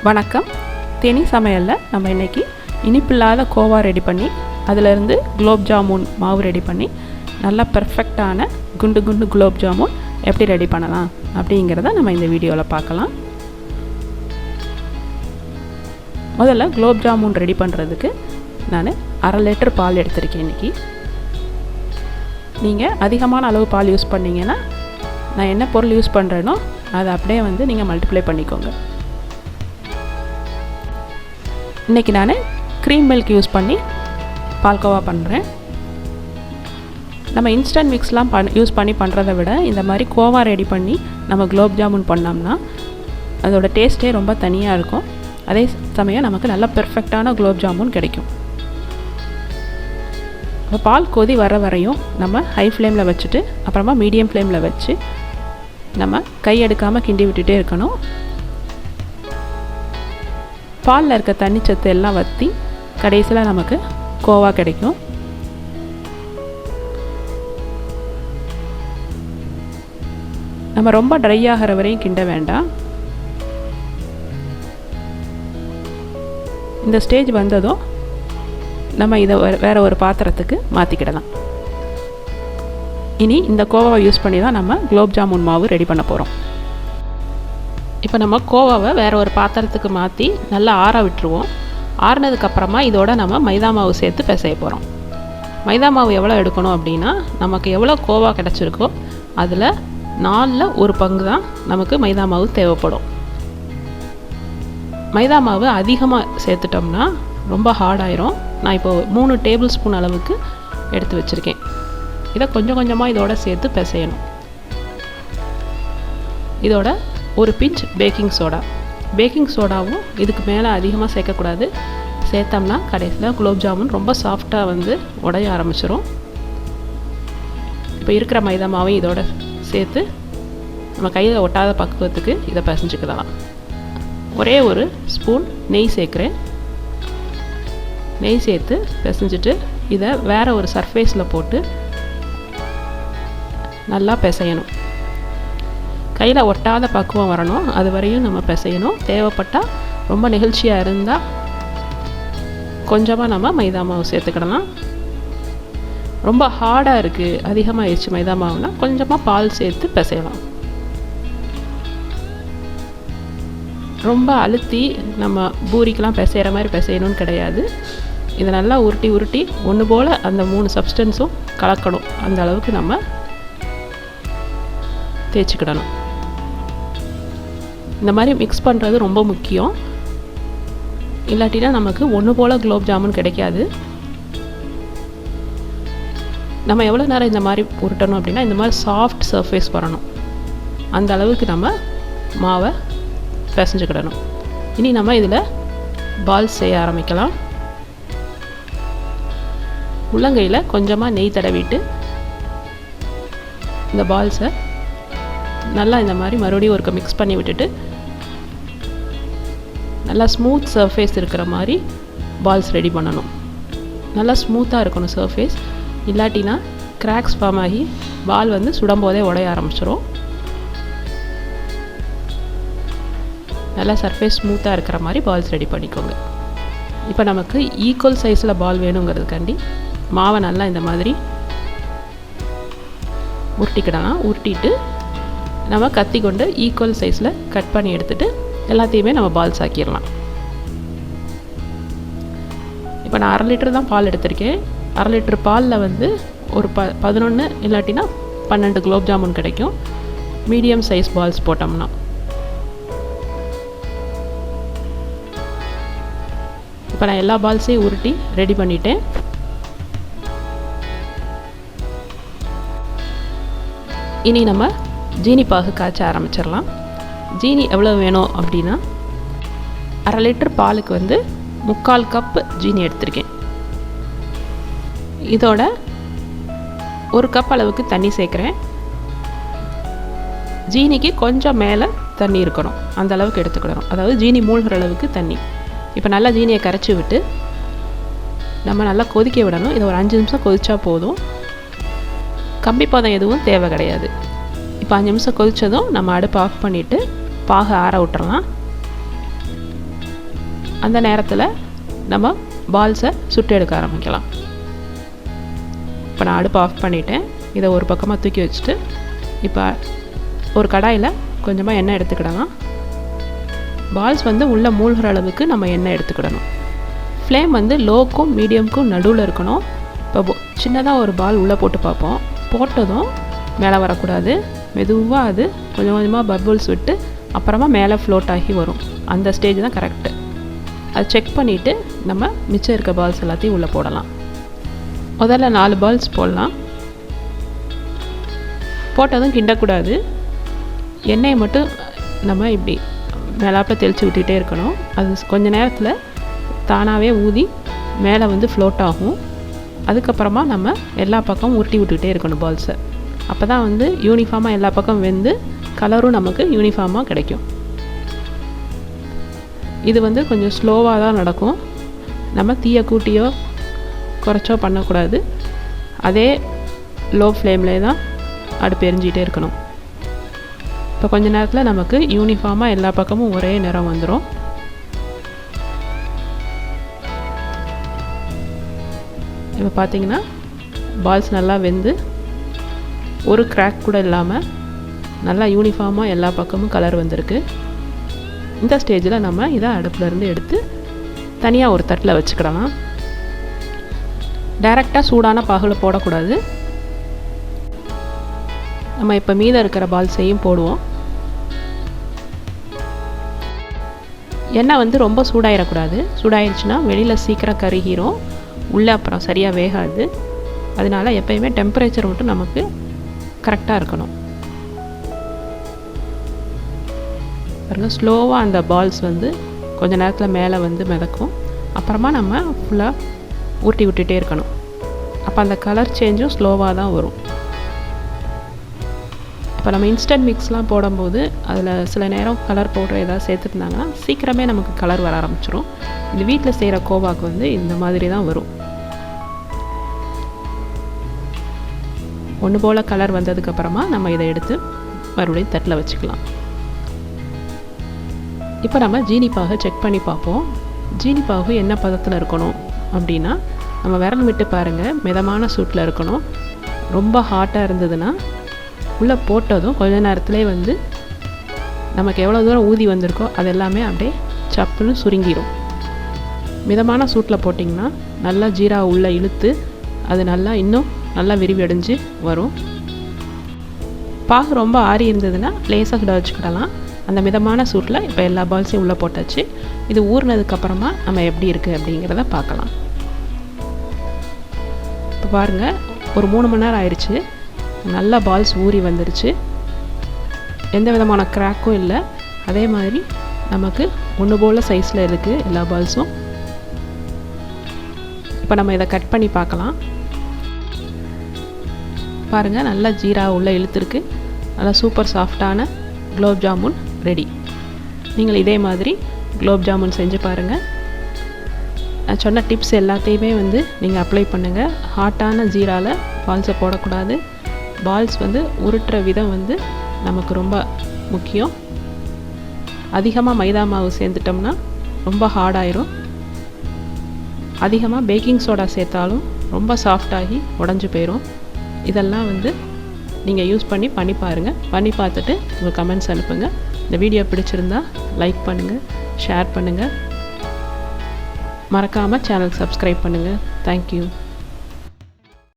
வணக்கம். தேனி சமையலில் நம்ம இன்றைக்கி இனிப்பில்லாத கோவா ரெடி பண்ணி அதிலிருந்து குலோப் ஜாமுன் மாவு ரெடி பண்ணி நல்லா பெர்ஃபெக்டான குண்டு குண்டு குலோப் ஜாமுன் எப்படி ரெடி பண்ணலாம் அப்படிங்கிறத நம்ம இந்த வீடியோவில் பார்க்கலாம். முதல்ல குலோப் ஜாமுன் ரெடி பண்ணுறதுக்கு நான் 1/2 லிட்டர் பால் எடுத்திருக்கேன். இன்றைக்கி நீங்கள் அதிகமான அளவு பால் யூஸ் பண்ணிங்கன்னா நான் என்ன பொருள் யூஸ் பண்ணுறேனோ அதை அப்படியே நீங்கள் மல்டிப்ளை பண்ணிக்கோங்க. இன்றைக்கி நான் க்ரீம் மில்க் யூஸ் பண்ணி பால்கோவா பண்ணுறேன். நம்ம இன்ஸ்டன்ட் மிக்ஸ்லாம் யூஸ் பண்ணி பண்ணுறதை விட இந்த மாதிரி கோவா ரெடி பண்ணி நம்ம குலோப் ஜாமுன் பண்ணோம்னா அதோட டேஸ்ட்டே ரொம்ப தனியாக இருக்கும். அதே சமயம் நமக்கு நல்ல பெர்ஃபெக்டான குலோப் ஜாமுன் கிடைக்கும். பால் கொதி வர வரையும் நம்ம ஹை ஃப்ளேமில் வச்சுட்டு அப்புறமா மீடியம் ஃப்ளேமில் வச்சு நம்ம கை எடுக்காமல் கிண்டி விட்டுட்டே இருக்கணும். பாலில் இருக்க தண்ணிச்சத்து எல்லாம் வற்றி கடைசியில் நமக்கு கோவா கிடைக்கும். நம்ம ரொம்ப ட்ரை ஆகிற வரையும் கிண்ட வேண்டாம். இந்த ஸ்டேஜ் வந்ததும் நம்ம இதை வேறு ஒரு பாத்திரத்துக்கு மாற்றிக்கிடலாம். இனி இந்த கோவாவை யூஸ் பண்ணி தான் நம்ம குலோப் ஜாமுன் மாவு ரெடி பண்ண போகிறோம். இப்போ நம்ம கோவாவை வேறு ஒரு பாத்திரத்துக்கு மாற்றி நல்லா ஆற விட்டுருவோம். ஆறினதுக்கப்புறமா இதோட நம்ம மைதா மாவு சேர்த்து பிசைய போகிறோம். மைதா மாவு எவ்வளோ எடுக்கணும் அப்படின்னா நமக்கு எவ்வளோ கோவா கிடச்சிருக்கோ அதில் 4ல் 1 பங்கு தான் நமக்கு மைதா மாவு தேவைப்படும். மைதா மாவு அதிகமாக சேர்த்துட்டோம்னா ரொம்ப ஹார்டாயிரும். நான் இப்போது 3 டேபிள் ஸ்பூன் அளவுக்கு எடுத்து வச்சுருக்கேன். இதை கொஞ்சம் கொஞ்சமாக இதோட சேர்த்து பிசையணும். இதோட ஒரு பிஞ்ச் பேக்கிங் சோடாவும் இதுக்கு மேலே அதிகமாக சேர்க்கக்கூடாது. சேர்த்தோம்னா கடைசியில் குலோப் ஜாமுன் ரொம்ப சாஃப்டாக உடைய ஆரம்பிச்சிடும். இப்போ இருக்கிற மைதா மாவையும் இதோட சேர்த்து நம்ம கையில் ஒட்டாத பக்குவத்துக்கு இதை பிசைஞ்சுக்கலாம். ஒரே ஒரு ஸ்பூன் நெய் சேர்க்குறேன். நெய் சேர்த்து பிசைஞ்சிட்டு இதை வேறு ஒரு சர்ஃபேஸில் போட்டு நல்லா பிசையணும். கையில் ஒட்டாத பக்குவம் வரணும், அது வரையும் நம்ம பிசையணும். தேவைப்பட்டால் ரொம்ப நெகிழ்ச்சியாக இருந்தால் கொஞ்சமாக நம்ம மைதா மாவு சேர்த்துக்கிடலாம். ரொம்ப ஹார்டாக இருக்குது, அதிகமாக ஆயிடுச்சு மைதா மாவுனா கொஞ்சமாக பால் சேர்த்து பிசையலாம். ரொம்ப அழுத்தி நம்ம பூரிக்கெலாம் பிசைகிற மாதிரி பிசையணும்னு கிடையாது. இதை நல்லா உருட்டி ஒன்று போல் அந்த 3 சப்ஸ்டன்ஸும் கலக்கணும். அந்த அளவுக்கு நம்ம தேய்ச்சிக்கிடணும். இந்த மாதிரி மிக்ஸ் பண்ணுறது ரொம்ப முக்கியம். இல்லாட்டினா நமக்கு ஒன்று போல் குலோப் ஜாமுன் கிடைக்காது. நம்ம எவ்வளோ நேரம் இந்த மாதிரி உருட்டணும் அப்படின்னா இந்த மாதிரி சாஃப்ட் சர்ஃபேஸ் வரணும். அந்த அளவுக்கு நம்ம மாவை பிசைஞ்சுக்கிடணும். இனி நம்ம இதில் பால்ஸ் செய்ய ஆரம்பிக்கலாம். உள்ளங்கையில் கொஞ்சமாக நெய் தடவிட்டு இந்த பால்ஸை நல்லா இந்த மாதிரி மறுபடியும் ஒருக்க மிக்ஸ் பண்ணி விட்டுட்டு நல்லா ஸ்மூத் சர்ஃபேஸ் இருக்கிற மாதிரி பால்ஸ் ரெடி பண்ணணும். நல்லா ஸ்மூத்தாக இருக்கணும் சர்ஃபேஸ். இல்லாட்டினா கிராக்ஸ் ஃபார்ம் ஆகி பால் சுடும்போதே உடைய ஆரம்பிச்சிடும். நல்லா சர்ஃபேஸ் ஸ்மூத்தாக இருக்கிற மாதிரி பால்ஸ் ரெடி பண்ணிக்கோங்க. இப்போ நமக்கு ஈக்குவல் சைஸில் பால் வேணுங்கிறதுக்காண்டி மாவை நல்லா இந்த மாதிரி உருட்டிக்கிடலாம். உருட்டிட்டு நம்ம கத்தி கொண்டு ஈக்குவல் சைஸில் கட் பண்ணி எடுத்துகிட்டு எல்லாத்தையுமே நம்ம பால்ஸ் ஆக்கிடலாம். இப்போ நான் 1/2 லிட்டர் தான் பால் எடுத்திருக்கேன். 1/2 லிட்டர் பாலில் ஒரு 11 இல்லாட்டினா 12 குலோப் ஜாமுன் கிடைக்கும். மீடியம் சைஸ் பால்ஸ் போட்டோம்னா இப்போ நான் எல்லா பால்ஸையும் உருட்டி ரெடி பண்ணிட்டேன். இனி நம்ம ஜீனி பாகு காய்ச்ச ஆரம்பிச்சிடலாம். ஜீனி எவ்வளோ வேணும் அப்படின்னா 1/2 லிட்டர் பாலுக்கு 3/4 கப்பு ஜீனி எடுத்திருக்கேன். இதோட 1 கப் அளவுக்கு தண்ணி சேர்க்குறேன். ஜீனிக்கு கொஞ்சம் மேலே தண்ணி இருக்கணும், அந்த அளவுக்கு எடுத்துக்கிடணும். அதாவது ஜீனி மூழ்கிற அளவுக்கு தண்ணி. இப்போ நல்லா ஜீனியை கரைச்சி விட்டு நம்ம நல்லா கொதிக்க விடணும். இதை ஒரு 5 நிமிஷம் கொதிச்சா போதும். கம்பி பதம் எதுவும் தேவை கிடையாது. இப்போ 5 நிமிஷம் கொதித்ததும் நம்ம அடுப்பு ஆஃப் பண்ணிவிட்டு பாகு ஆற விட்டுறலாம். அந்த நேரத்தில் நம்ம பால்ஸை சுட்டு எடுக்க ஆரம்பிக்கலாம். இப்போ நான் அடுப்பு ஆஃப் பண்ணிட்டேன். இதை ஒரு பக்கமாக தூக்கி வச்சுட்டு இப்போ ஒரு கடாயில் கொஞ்சமாக எண்ணெய் எடுத்துக்கிடலாம். பால்ஸ் வந்து உள்ளே மூழ்கிற அளவுக்கு நம்ம எண்ணெய் எடுத்துக்கிடணும். ஃப்ளேம் வந்து லோக்கும் மீடியமுக்கும் நடுவில் இருக்கணும். இப்போ சின்னதாக ஒரு பால் உள்ளே போட்டு பார்ப்போம். போட்டதும் மேலே வரக்கூடாது. மெதுவாக அது கொஞ்சம் கொஞ்சமாக பபிள்ஸ் விட்டு அப்புறமா மேலே ஃப்ளோட் ஆகி வரும். அந்த ஸ்டேஜ் தான் கரெக்டு. அதை செக் பண்ணிவிட்டு நம்ம மிச்சம் இருக்க பால்ஸ் எல்லாத்தையும் உள்ளே போடலாம். முதல்ல 4 பால்ஸ் போடலாம். போட்டதும் கிண்டக்கூடாது. எண்ணெயை மட்டும் நம்ம இப்படி மேலாப்பில் தெளித்து விட்டுகிட்டே இருக்கணும். அது கொஞ்சம் நேரத்தில் தானாகவே ஊதி மேலே வந்து ஃப்ளோட் ஆகும். அதுக்கப்புறமா நம்ம எல்லா பக்கமும் உருட்டி விட்டுக்கிட்டே இருக்கணும் பால்ஸை. அப்போ தான் வந்து யூனிஃபார்மாக எல்லா பக்கம் வெந்து கலரும் நமக்கு யூனிஃபார்மாக கிடைக்கும். இது வந்து கொஞ்சம் ஸ்லோவாக தான் நடக்கும். நம்ம தீயை கூட்டியோ குறைச்சோ பண்ணக்கூடாது. அதே லோ ஃப்ளேம்லே தான் அடுப்பு எரிஞ்சிகிட்டே இருக்கணும். இப்போ கொஞ்ச நேரத்தில் நமக்கு யூனிஃபார்மாக எல்லா பக்கமும் ஒரே நிறம் வந்துடும். இப்போ பார்த்தீங்கன்னா பால்ஸ் நல்லா வெந்து ஒரு கிராக் கூட இல்லாமல் நல்லா யூனிஃபார்மாக எல்லா பக்கமும் கலர் வந்திருக்கு. இந்த ஸ்டேஜில் நம்ம இதை அடுப்புலேருந்து எடுத்து தனியாக ஒரு தட்டில் வச்சுக்கிடலாம். டைரெக்டாக சூடான பாகில் போடக்கூடாது. நம்ம இப்போ மீதம் இருக்கிற பால்ஸையும் போடுவோம். எண்ணெய் வந்து ரொம்ப சூடாயிடக்கூடாது. சூடாயிருச்சுன்னா வெளியில் சீக்கிரம் கருகிரும், உள்ளே அப்புறம் சரியாக வேகாது. அதனால் எப்போயுமே டெம்பரேச்சர் மட்டும் நமக்கு கரெக்டாக இருக்கணும். பாருங்க, ஸ்லோவாக அந்த பால்ஸ் வந்து கொஞ்சம் நேரத்தில் மேலே வந்து மிதக்கும். அப்புறமா நம்ம ஃபுல்லாக ஊட்டி விட்டுட்டே இருக்கணும். அப்போ அந்த கலர் சேஞ்சும் ஸ்லோவாக தான் வரும். இப்போ நம்ம இன்ஸ்டன்ட் மிக்ஸ்லாம் போடும்போது அதில் சில நேரம் கலர் பவுடர் ஏதாவது சேர்த்துருந்தாங்கன்னா சீக்கிரமே நமக்கு கலர் வர ஆரம்பிச்சிடும். இது வீட்டில் செய்கிற கோவாக்கு வந்து இந்த மாதிரி தான் வரும். ஒன்று போல் கலர் வந்ததுக்கப்புறமா நம்ம இதை எடுத்து மறுபடியும் தட்டில் வச்சுக்கலாம். இப்போ நம்ம ஜீனிப்பாகை செக் பண்ணி பார்ப்போம். ஜீனிப்பாகு என்ன பதத்தில் இருக்கணும் அப்படின்னா, நம்ம விரல் விட்டு பாருங்கள், மிதமான சூட்டில் இருக்கணும். ரொம்ப ஹாட்டாக இருந்ததுன்னா உள்ளே போட்டதும் கொஞ்ச நேரத்துலேயே வந்து நமக்கு எவ்வளோ தூரம் ஊதி வந்திருக்கோ அது எல்லாமே அப்படியே சப்புன்னு சுருங்கிடும். மிதமான சூட்டில் போட்டிங்கன்னா நல்லா ஜீரா உள்ளே இழுத்து அது நல்லா இன்னும் நல்லா விரிவடைஞ்சு வரும். பாகு ரொம்ப ஆறி இருந்ததுன்னா லேசாக சுட வச்சுக்கிடலாம். அந்த மிதமான சூட்டில் இப்போ எல்லா பால்ஸையும் உள்ளே போட்டாச்சு. இது ஊறினதுக்கப்புறமா நம்ம எப்படி இருக்குது அப்படிங்கிறத பார்க்கலாம். இப்போ பாருங்கள், ஒரு 3 மணி நேரம் ஆயிடுச்சு. நல்லா பால்ஸ் ஊறி வந்துருச்சு. எந்த விதமான கிராக்கும் இல்லை. அதே மாதிரி நமக்கு ஒன்று போல் சைஸில் இருக்குது எல்லா பால்ஸும். இப்போ நம்ம இதை கட் பண்ணி பார்க்கலாம். பாருங்கள், நல்லா ஜீரா உள்ளே இழுத்துருக்கு. நல்லா சூப்பர் சாஃப்டான குலோப் ஜாமுன் ரெடி. நீங்கள் இதே மாதிரி குலோப் ஜாமுன் செஞ்சு பாருங்கள். நான் சொன்ன டிப்ஸ் எல்லாத்தையுமே வந்து நீங்கள் அப்ளை பண்ணுங்கள். ஹாட்டான ஜீராவில் பால்ஸை போடக்கூடாது. பால்ஸ் வந்து உருட்டுற விதம் வந்து நமக்கு ரொம்ப முக்கியம். அதிகமாக மைதா மாவு சேர்ந்துட்டோம்னா ரொம்ப ஹார்டாயிரும். அதிகமாக பேக்கிங் சோடா சேர்த்தாலும் ரொம்ப சாஃப்டாகி உடஞ்சி போயிடும். இதெல்லாம் வந்து நீங்கள் யூஸ் பண்ணி பாருங்கள். பண்ணி பார்த்துட்டு உங்கள் கமெண்ட்ஸ் அனுப்புங்க. இந்த வீடியோ பிடிச்சிருந்தா லைக் பண்ணுங்கள், ஷேர் பண்ணுங்கள். மறக்காமல் சேனல் சப்ஸ்கிரைப் பண்ணுங்கள். தேங்க்யூ.